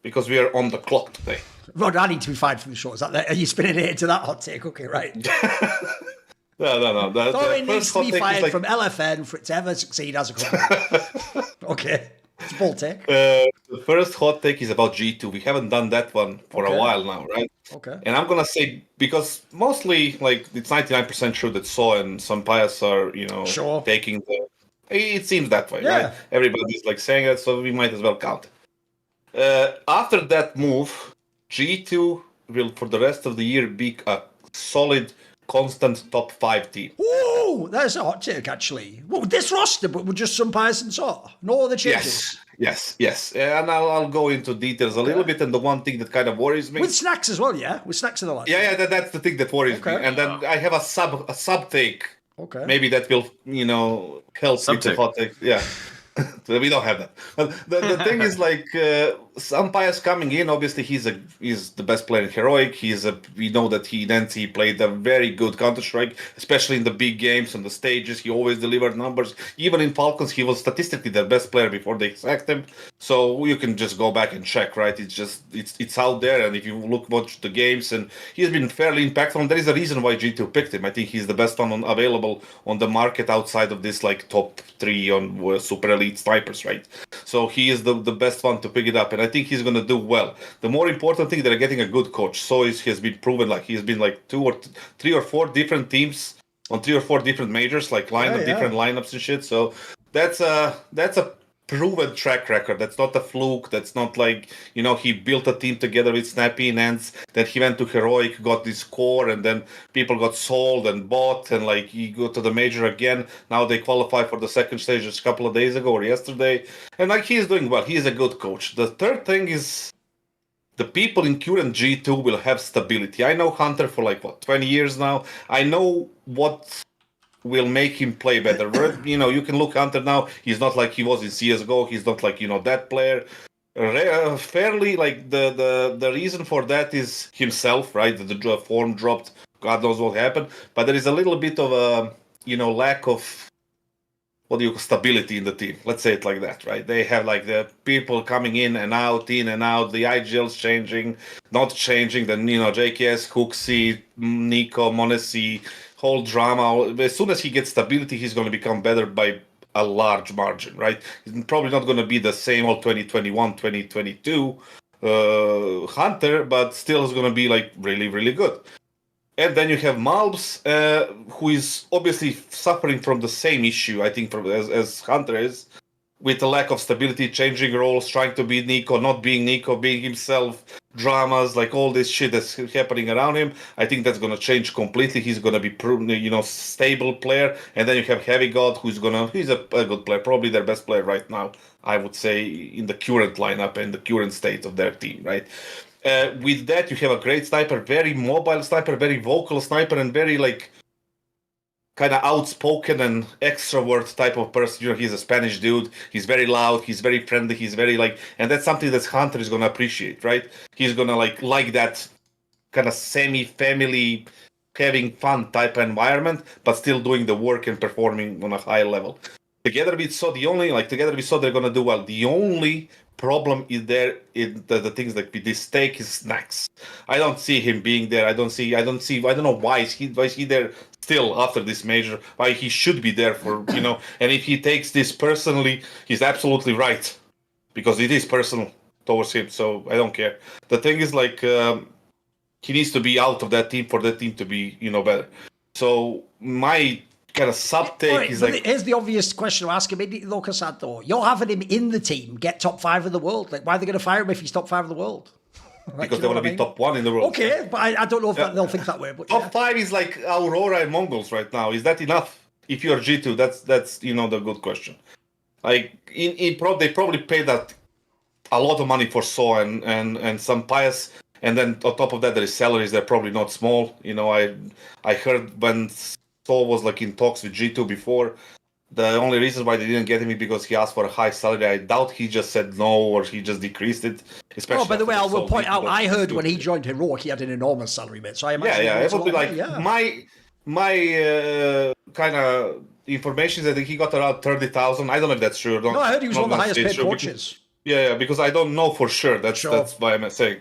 because we are on the clock today. Rod, I need to be fired from the show. Is that? Are you spinning it into that hot take? Okay, right. No. Thorny needs to be fired like, from LFN for it to ever succeed as a company. Okay, it's a bold take. The first hot take is about G2. We haven't done that one for a while now, right? Okay. And I'm gonna say, because mostly, like, it's 99% true that So and Sampayas are, Sure. taking the. It seems that way, Yeah. right? Everybody's like saying that, so we might as well count it. After that move, G2 will, for the rest of the year, be a solid, constant top 5 team. Ooh, that's a hot take, actually. Well, this roster, but with just some Pius and Saw. No other changes. Yes. And I'll go into details a little bit. And the one thing that kind of worries me. With Snacks as well, yeah? With Snacks in the last. Yeah, that's the thing that worries me. And then I have a sub take. Okay. Maybe that will, help with the hot take. Yeah. We don't have that. But the thing is, like, Sampayas coming in, obviously he's the best player in Heroic. We know that he played a very good Counter-Strike, especially in the big games and the stages. He always delivered numbers. Even in Falcons, he was statistically the best player before they sacked him. So you can just go back and check, right? It's out there, and if you watch the games, and he's been fairly impactful. And there is a reason why G2 picked him. I think he's the best one available on the market outside of this, like, top 3 on Super Elite snipers, right? So he is the best one to pick it up, and I think he's going to do well. The more important thing, they're getting a good coach. So has been proven, like, he's been like 3 or 4 different teams on 3 or 4 different majors, like different lineups and shit. So that's a proven track record. That's not a fluke. That's not like, he built a team together with Snappy and Ants, then he went to Heroic, got this core, and then people got sold and bought, and like he go to the major again. Now they qualify for the second stage just a couple of days ago or yesterday. And like, he's doing well. He's a good coach. The third thing is the people in current G2 will have stability. I know Hunter for 20 years now. I know what will make him play better. You can look Hunter now. He's not like he was in CSGO. He's not like, that player. Fairly, like, the reason for that is himself, right? The form dropped. God knows what happened. But there is a little bit of a, lack of, stability in the team. Let's say it like that, right? They have, like, the people coming in and out, the IGL's changing, not changing. Then, JKS, Hooksy, Nico, Monesi, whole drama. As soon as he gets stability, he's going to become better by a large margin, right? He's probably not going to be the same old 2021, 2022 Hunter, but still is going to be, like, really, really good. And then you have Malbs, who is obviously suffering from the same issue, I think, as Hunter is, with a lack of stability, changing roles, trying to be Nico, not being Nico, being himself, dramas, like all this shit that's happening around him. I think that's going to change completely. He's going to be, stable player. And then you have Heavy God, he's a good player, probably their best player right now, I would say, in the current lineup and the current state of their team, right? With that, you have a great sniper, very mobile sniper, very vocal sniper, and very, like, kind of outspoken and extrovert type of person. He's a Spanish dude. He's very loud. He's very friendly. He's very, like, and that's something that Hunter is going to appreciate, right? He's going to like that kind of semi-family, having fun type of environment, but still doing the work and performing on a high level. Together with So, they're going to do well. The only problem is there in the things like with this take is Snacks. I don't see him being there. I don't know why is he there still after this major, why he should be there for, and if he takes this personally, he's absolutely right, because it is personal towards him, so I don't care. The thing is, like, he needs to be out of that team for that team to be, better. So my kind of sub-take is like... Here's the obvious question to ask him, though, Casato. You're having him in the team, get top 5 in the world. Like, why are they going to fire him if he's top 5 in the world? Because they want to be top 1 in the world. Okay, but I don't know if they'll think that way. But top 5 is like Aurora and Mongols right now. Is that enough? If you're G2, that's the good question. Like, they probably paid that a lot of money for So and some Pius, and then on top of that, there is salaries. They're probably not small. I heard when So was, like, in talks with G2 before, the only reason why they didn't get him is because he asked for a high salary. I doubt he just said no, or he just decreased it. Oh, by the way, I will point out, I heard when he joined Heroic, he had an enormous salary, mate. So I imagine it would be like my kind of information is that he got around 30,000. I don't know if that's true or not. No, I heard he was one of the highest paid coaches. Yeah, because I don't know for sure. That's why I'm saying.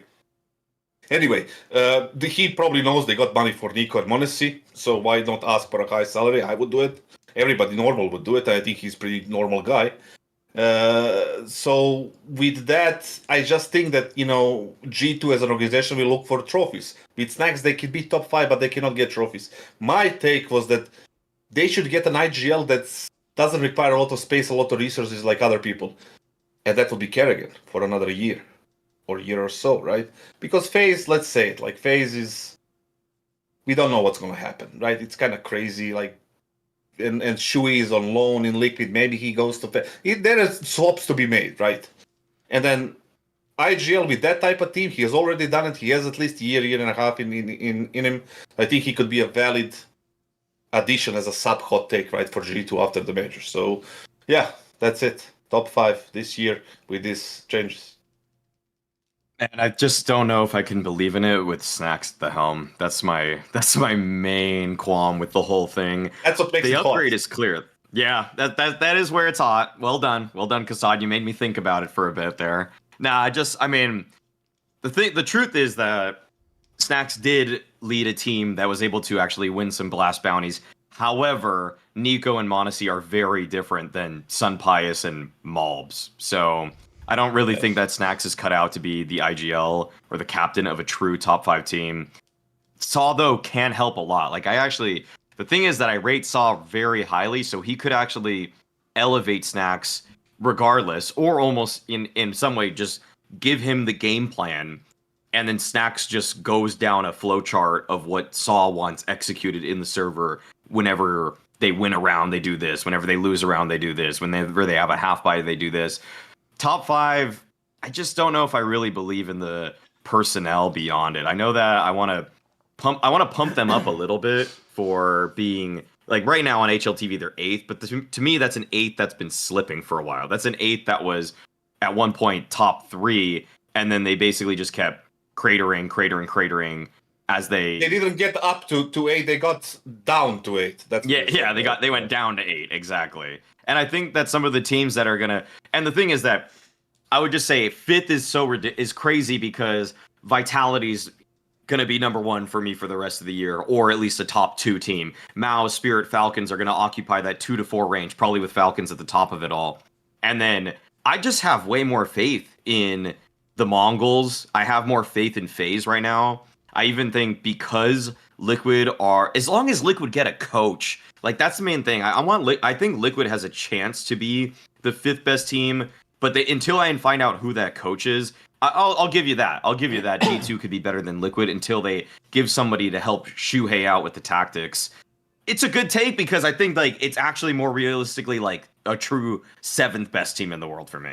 Anyway, he probably knows they got money for Nico and Monesi, so why not ask for a high salary? I would do it. Everybody normal would do it. I think he's a pretty normal guy. So with that, I just think that, G2 as an organization will look for trophies. With Snax, they can be top 5, but they cannot get trophies. My take was that they should get an IGL that doesn't require a lot of space, a lot of resources like other people. And that will be Kerrigan for another year. Or year or so, right? Because FaZe, let's say it, like FaZe is, we don't know what's going to happen, right? It's kind of crazy, like, and Shui is on loan in Liquid. Maybe he goes to FaZe. There are swaps to be made, right? And then IGL with that type of team, he has already done it. He has at least a year and a half in him. I think he could be a valid addition as a sub hot take, right, for G2 after the major. So, yeah, that's it. Top 5 this year with these changes. And I just don't know if I can believe in it with Snax at the helm. That's my main qualm with the whole thing. That's what makes the it upgrade hot. is clear. Yeah, that is where it's hot. Well done, Kassad. You made me think about it for a bit there. The truth is that Snax did lead a team that was able to actually win some blast bounties. However, Nico and Monesi are very different than Sunpius and Malbs. So I don't really think that Snax is cut out to be the IGL or the captain of a true top 5 team. Saw, though, can help a lot. The thing is that I rate Saw very highly, so he could actually elevate Snax regardless, or almost in some way just give him the game plan, and then Snax just goes down a flowchart of what Saw wants executed in the server. Whenever they win a round, they do this. Whenever they lose a round, they do this. Whenever they have a half buy, they do this. Top 5, I just don't know if I really believe in the personnel beyond it. I know that I want to pump them up a little bit for being, like, right now on HLTV they're 8th, but to me that's an 8th that's been slipping for a while. That's an 8th that was at one point top 3, and then they basically just kept cratering as they didn't get up to 8, they got down to 8. They went down to 8, exactly. And I think that some of the teams that are gonna, and the thing is that I would just say 5th is crazy because Vitality's gonna be number 1 for me for the rest of the year, or at least a top 2 team. Mao, Spirit, Falcons are gonna occupy that 2 to 4 range, probably with Falcons at the top of it all. And then I just have way more faith in the Mongols. I have more faith in FaZe right now. I even think because Liquid as long as Liquid get a coach, like, that's the main thing. I think Liquid has a chance to be the 5th best team, but until I find out who that coach is, I'll give you that. G2 could be better than Liquid until they give somebody to help Shuhei out with the tactics. It's a good take because I think, like, it's actually more realistically like a true 7th best team in the world for me.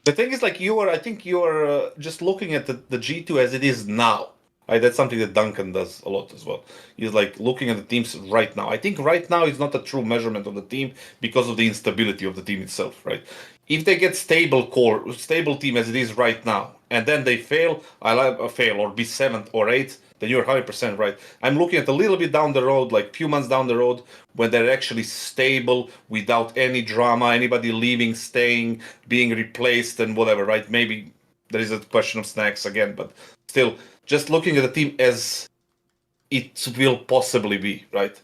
The thing is, like, I think you are just looking at the G2 as it is now. Right, that's something that Duncan does a lot as well. He's like looking at the teams right now. I think right now is not a true measurement of the team because of the instability of the team itself, right? If they get stable team as it is right now, and then they fail or be 7th or 8th, then you're 100% right. I'm looking at a little bit down the road, like few months down the road, when they're actually stable without any drama, anybody leaving, staying, being replaced, and whatever, right? Maybe there is a question of Snax again, but still, just looking at the team as it will possibly be, right?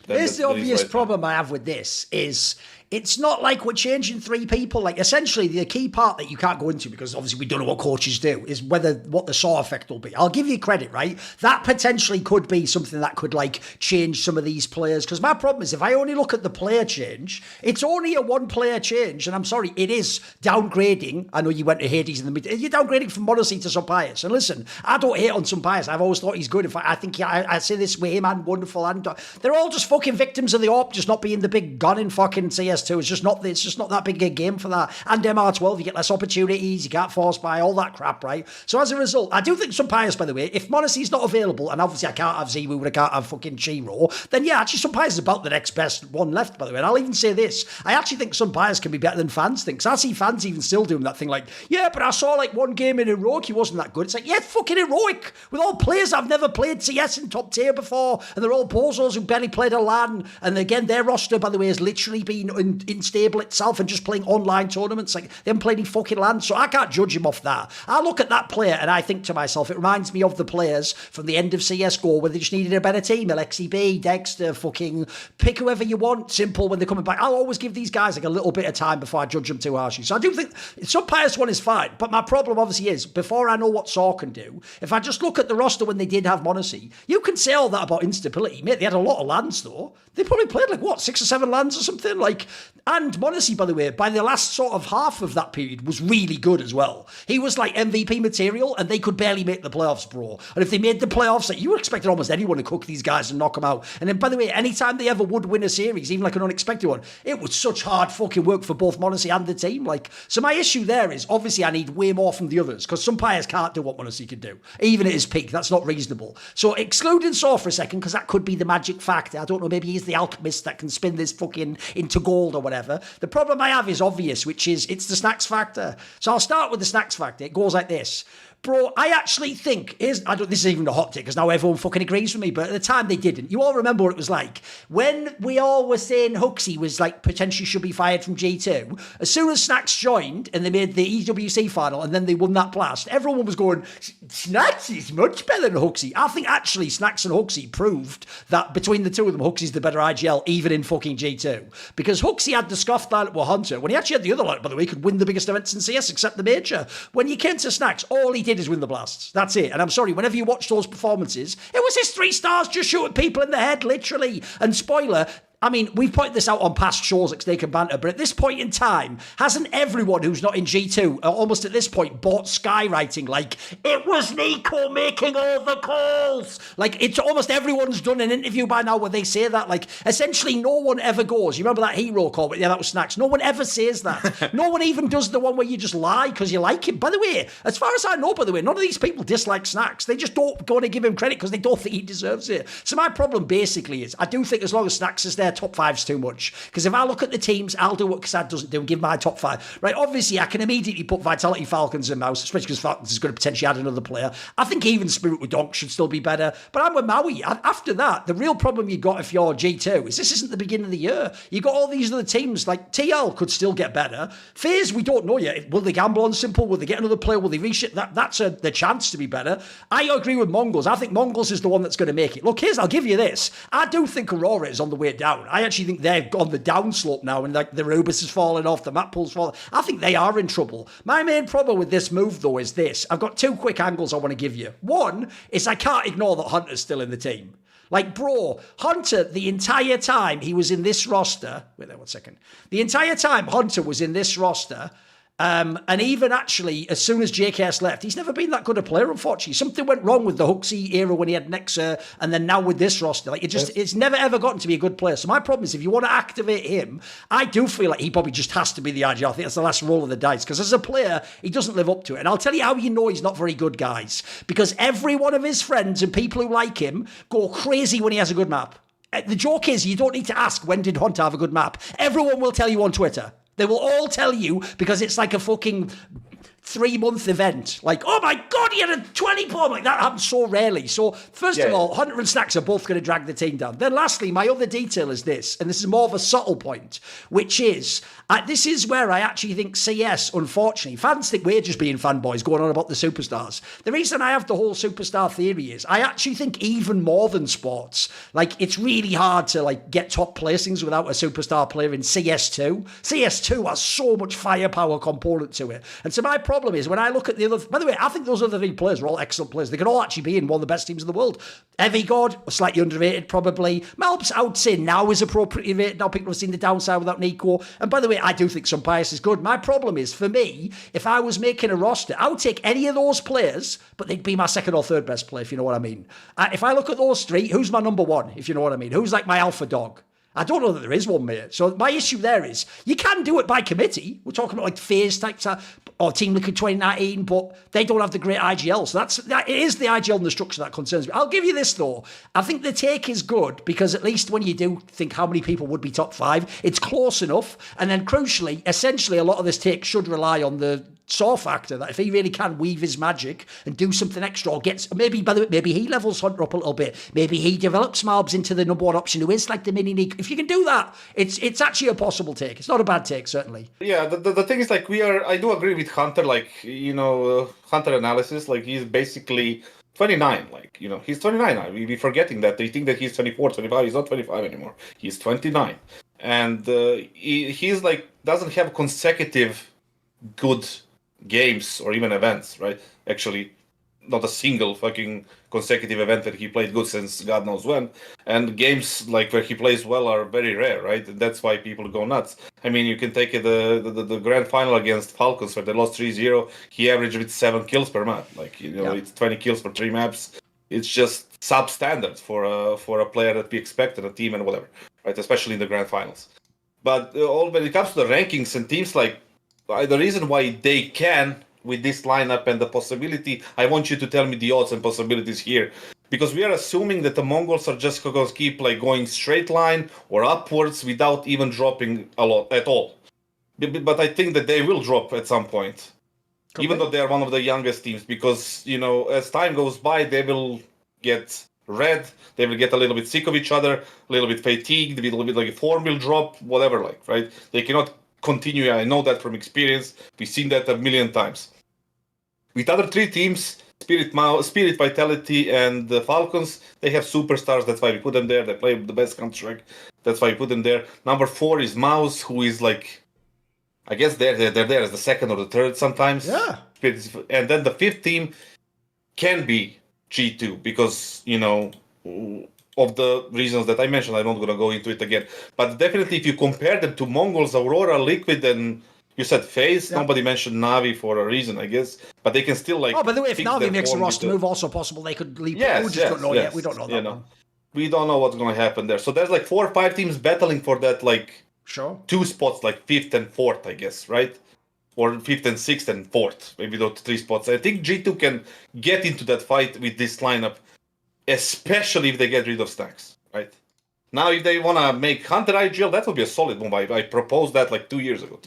Here's the obvious problem I have with this is it's not like we're changing 3 people. Like, essentially, the key part that you can't go into, because obviously we don't know what coaches do, is what the Saw effect will be. I'll give you credit, right? That potentially could be something that could, like, change some of these players. Because my problem is, if I only look at the player change, it's only a 1-player change. And I'm sorry, it is downgrading. I know you went to Hades in the mid. You're downgrading from Monesi to Sunpius. And listen, I don't hate on Sunpius. I've always thought he's good. In fact, I think I say this with him and Wonderful. And they're all just fucking victims of the AWP, just not being the big gun in fucking CS2. It's just not that big a game for that. And MR12, you get less opportunities, you can't force buy, all that crap, right? So as a result, I do think Sunpius, by the way, if Monesi's not available, and obviously I can't have Ziwu and I can't have fucking Chiro, then yeah, actually Sunpius is about the next best one left, by the way. And I'll even say this, I actually think Sunpius can be better than fans think. So I see fans even still doing that thing like, yeah, but I saw like one game in Heroic, he wasn't that good. It's like, yeah, fucking Heroic, with all players I've never played CS in top tier before, and they're all bozos who barely played a LAN. And again, their roster, by the way, has literally been unstable itself and just playing online tournaments. Like, they haven't played any fucking lands, so I can't judge him off that. I look at that player and I think to myself, it reminds me of the players from the end of CSGO where they just needed a better team. LXCB, Dexter, fucking pick whoever you want, simple when they're coming back. I'll always give these guys like a little bit of time before I judge them too harshly. So I do think some Pius one is fine, but my problem obviously is, before I know what Saw can do, if I just look at the roster when they did have Monacy, you can say all that about instability. Mate, they had a lot of lands though. They probably played like, what, 6 or 7 lands or something? Like, and Monacy, by the way, by the last sort of half of that period was really good as well. He was like MVP material and they could barely make the playoffs, bro. And if they made the playoffs, like, you were expecting almost anyone to cook these guys and knock them out. And then, by the way, anytime they ever would win a series, even like an unexpected one, it was such hard fucking work for both Monacy and the team. Like, so my issue there is, obviously I need way more from the others, because some players can't do what Monacy can do, even at his peak. That's not reasonable. So excluding Saw for a second, because that could be the magic factor. I don't know, maybe he's the alchemist that can spin this fucking into gold or whatever. The problem I have is obvious, which is it's the snacks factor. So I'll start with the snacks factor. It goes like this. Bro, I actually think, this is even a hot take because now everyone fucking agrees with me, but at the time they didn't. You all remember what it was like. When we all were saying Huxley was like potentially should be fired from G2, as soon as Snacks joined and they made the EWC final and then they won that blast, everyone was going, Snacks is much better than Huxley. I think actually Snacks and Huxley proved that between the two of them, Huxley's the better IGL, even in fucking G2. Because Huxley had the scuffed lineup with Hunter, when he actually had the other lineup, by the way, he could win the biggest events in CS except the major. When you came to Snacks, all he did is win the blasts. That's it. And I'm sorry, whenever you watch those performances, it was his 3 stars just shooting people in the head, literally. And spoiler, I mean, we've pointed this out on past shows like Snake and Banter, but at this point in time, hasn't everyone who's not in G2, almost at this point, bought skywriting? Like, it was Nico making all the calls. Like, it's almost everyone's done an interview by now where they say that. Like, essentially, no one ever goes. You remember that hero call? But yeah, that was Snacks. No one ever says that. No one even does the one where you just lie because you like him. By the way, as far as I know, none of these people dislike Snacks. They just don't go to give him credit because they don't think he deserves it. So my problem basically is, I do think as long as Snacks is there, top 5's too much. Because if I look at the teams, I'll do what Kassad doesn't do and give my top 5. Right, obviously, I can immediately put Vitality, Falcons and Mouse, especially because Falcons is going to potentially add another player. I think even Spirit with Donk should still be better. But I'm with Maui. After that, the real problem you got if you're G2 is this isn't the beginning of the year. You got all these other teams, like TL could still get better. FaZe, we don't know yet. Will they gamble on Simple? Will they get another player? Will they reshift? That's the chance to be better. I agree with Mongols. I think Mongols is the one that's going to make it. Look, I'll give you this. I do think Aurora is on the way down. I actually think they're on the downslope now, and like the Rubus is falling off, the map pool's falling. I think they are in trouble. My main problem with this move, though, is this. I've got 2 quick angles I want to give you. One is I can't ignore that Hunter's still in the team. Like, bro, Hunter, the entire time he was in this roster... Wait there 1 second. The entire time Hunter was in this roster... and even actually, as soon as JKS left, he's never been that good a player, unfortunately. Something went wrong with the Huxley era when he had Nexa, and then now with this roster. Like, it's never ever gotten to be a good player. So my problem is, if you want to activate him, I do feel like he probably just has to be the IGL. I think that's the last roll of the dice. Because as a player, he doesn't live up to it. And I'll tell you how you know he's not very good, guys. Because every one of his friends and people who like him go crazy when he has a good map. The joke is, you don't need to ask, when did Hunter have a good map? Everyone will tell you on Twitter. They will all tell you because it's like a fucking 3-month event. Like, oh my God, he had a 20 bomb. Like, that happens so rarely. So, first of all, Hunter and Snacks are both going to drag the team down. Then lastly, my other detail is this, and this is more of a subtle point, which is, this is where I actually think CS, unfortunately, fans think we're just being fanboys going on about the superstars. The reason I have the whole superstar theory is, I actually think even more than sports, like, it's really hard to, like, get top placings without a superstar player in CS2. CS2 has so much firepower component to it. And so my problem is, when I look at the other... By the way, I think those other 3 players are all excellent players. They could all actually be in one of the best teams in the world. Evigod, slightly underrated, probably. Malps, I would say now is appropriately rated. Now people have seen the downside without Nico. And by the way, I do think some bias is good. My problem is, for me, if I was making a roster, I would take any of those players, but they'd be my 2nd or 3rd best player, if you know what I mean. If I look at those 3, who's my number 1, if you know what I mean? Who's like my alpha dog? I don't know that there is one, mate. So my issue there is, you can do it by committee. We're talking about like FaZe types or Team Liquid 2019, but they don't have the great IGL. So it is the IGL and the structure that concerns me. I'll give you this though. I think the take is good because at least when you do think how many people would be top 5, it's close enough. And then crucially, essentially a lot of this take should rely on the Saw factor that if he really can weave his magic and do something extra, or gets maybe he levels Hunter up a little bit, maybe he develops Malbs into the number one option who is like the mini Nico. If you can do that, it's actually a possible take. It's not a bad take, certainly. Yeah, the thing is, like, I do agree with Hunter, like, Hunter analysis, like, he's basically 29, like, he's 29 now. We're forgetting that. They think that he's 24, 25. He's not 25 anymore. He's 29. And he's like, doesn't have consecutive good games or even events, right? Actually, not a single fucking consecutive event that he played good since God knows when. And games like where he plays well are very rare, right? And that's why people go nuts. I mean, you can take the grand final against Falcons where they lost 3-0. He averaged with 7 kills per map. Like, It's 20 kills for 3 maps. It's just substandard for a player that we expect in a team and whatever, right? Especially in the grand finals. But when it comes to the rankings and teams, like, the reason why they can with this lineup and the possibility, I want you to tell me the odds and possibilities here, because we are assuming that the Mongols are just going to keep like going straight line or upwards without even dropping a lot at all. But I think that they will drop at some point, even though they are one of the youngest teams, because as time goes by, they will get red, they will get a little bit sick of each other, a little bit fatigued, a little bit like a form will drop, whatever, like, right? They cannot continue. I know that from experience. We've seen that a million times. With other 3 teams, Spirit, Vitality, and the Falcons, they have superstars. That's why we put them there. They play the best Counter-Strike. That's why we put them there. Number 4 is MOUZ, who is like, I guess they're there as the second or the third sometimes. Yeah. And then the 5th team can be G2 because, of the reasons that I mentioned. I'm not going to go into it again. But definitely, if you compare them to Mongols, Aurora, Liquid, and you said FaZe, nobody mentioned Na'Vi for a reason, I guess. But they can still, like... Oh, by the way, if Na'Vi makes a roster move, also possible they could leave. We just don't know yet. We don't know that one. We don't know what's going to happen there. So there's like 4 or 5 teams battling for that, like... Sure. 2 spots, like 5th and 4th, I guess, right? Or 5th and 6th and 4th. Maybe those 3 spots. I think G2 can get into that fight with this lineup, especially if they get rid of Snax, right? Now, if they want to make Hunter IGL, that would be a solid move. I proposed that like 3 years ago.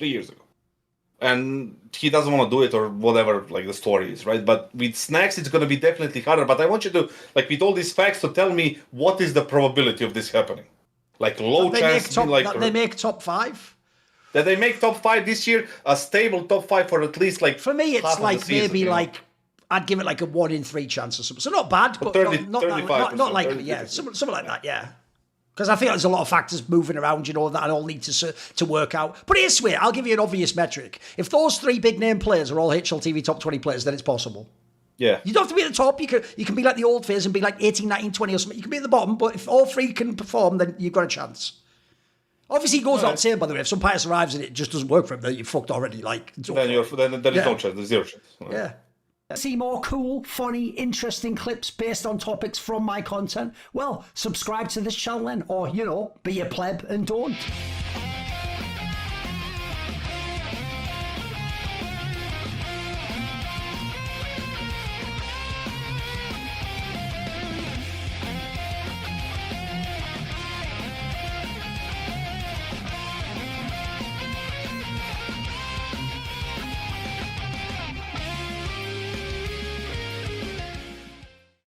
And he doesn't want to do it or whatever, like the story is, right? But with Snax, it's going to be definitely harder. But I want you to, like, with all these facts, to tell me what is the probability of this happening. Like, low chance. They make top 5? That they make top 5 this year, a stable top 5 for at least, like, for me, it's like season, maybe like, I'd give it like a 1 in 3 chance or something. So not bad, but 30, not likely. Yeah, something like that. Yeah, because I think there's a lot of factors moving around, that all need to work out. But here's where I'll give you an obvious metric. If those 3 big name players are all HLTV top 20 players, then it's possible. Yeah, you don't have to be at the top. You can be like the old FaZe and be like 18, 19, 20 or something. You can be at the bottom, but if all 3 can perform, then you've got a chance. Obviously, it goes without saying, by the way, if some Pius arrives and it just doesn't work for him, then you're fucked already. Like, then there's no chance. There's 0 chance. Yeah. See more cool, funny, interesting clips based on topics from my content? Well, subscribe to this channel then, or, be a pleb and don't.